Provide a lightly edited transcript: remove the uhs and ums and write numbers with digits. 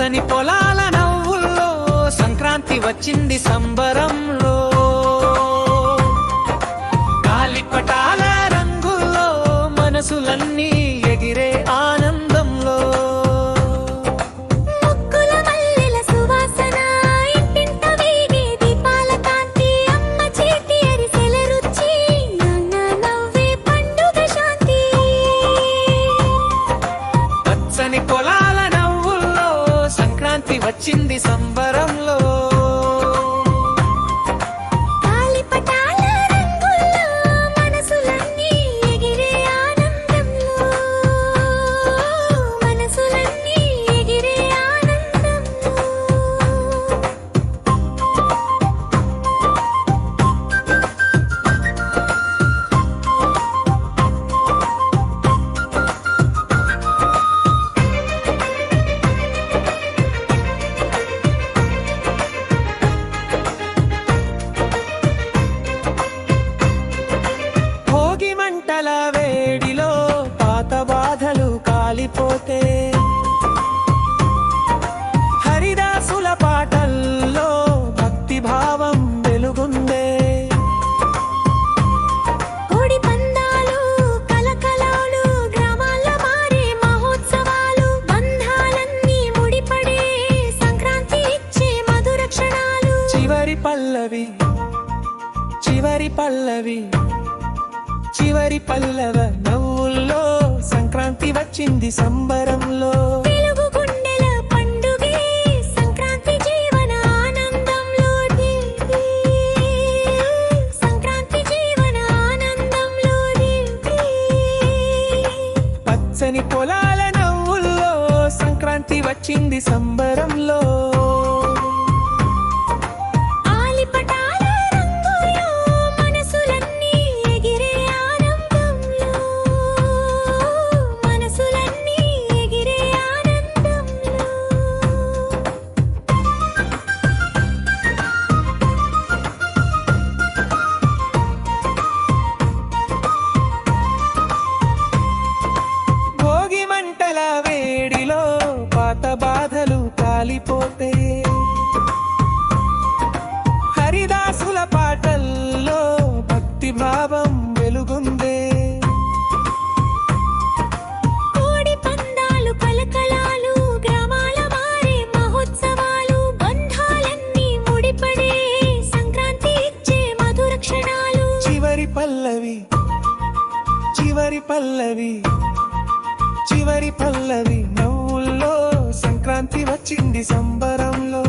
పచ్చని పొలాల నవ్వుల్లో సంక్రాంతి వచ్చింది సంబరంలో. గాలిపటాల రంగుల్లో మనసులన్నీ ఎగిరే ఆనందంలో. ముక్కుల మల్లెల సువాసన ఇంటింట వేగే దీపాల కాంతి. అమ్మ చేతి అరిసెల రుచి నాన్న నవ్వే పండుగ శాంతి. పచ్చని పొలాల నవ్వుల్లో సంక్రాంతి వచ్చింది సంబరంలో. గాలిపటాల రంగుల్లో మనసులన్నీ ఎగిరే ఆనందంలో. మనసులన్నీ ఎగిరే ఆనందంలో. భోగి మంటల వేడిలో పాత బాధలు కాలిపోతే, హరిదాసుల పాటల్లో భక్తి భావం వెలుగుందే. కోడి పందాలు కలకలాలు గ్రామాల్లో మారే మహోత్సవాలు. బంధాలన్నీ ముడిపడే సంక్రాంతి ఇచ్చే మధుర క్షణాలు. చివరి పల్లవి చివరి పల్లవి చివరి పల్లవ నవ్వుల్లో సంక్రాంతి వచ్చింది సంబరంలో. తెలుగు గుండెల పండుగే సంక్రాంతి జీవన ఆనందంలో. సంక్రాంతి జీవన ఆనందంలో. పచ్చని పొలాల నవ్వుల్లో సంక్రాంతి వచ్చింది సంబరంలో. ఆలిపటాల రంగుల్లో మనసులన్నీ ఎగిరే ఆనందంలో. మనసులన్నీ ఎగిరే ఆనందంలో. భోగి మంటల వేడిలో పాత బాధలు కాలిపోతే, హరిదాసుల పాటల్లో భక్తి భావం వెలుగుందే. కోడి పందాలు కలకలాలు గ్రామాల మారే మహోత్సవాలు. బంధాలన్నీ ముడిపడే సంక్రాంతి ఇచ్చే మధుర క్షణాలు. చివరి పల్లవి చివరి పల్లవి చివరి పల్లవి నవ్వుల్లో సంక్రాంతి వచ్చింది సంబరంలో.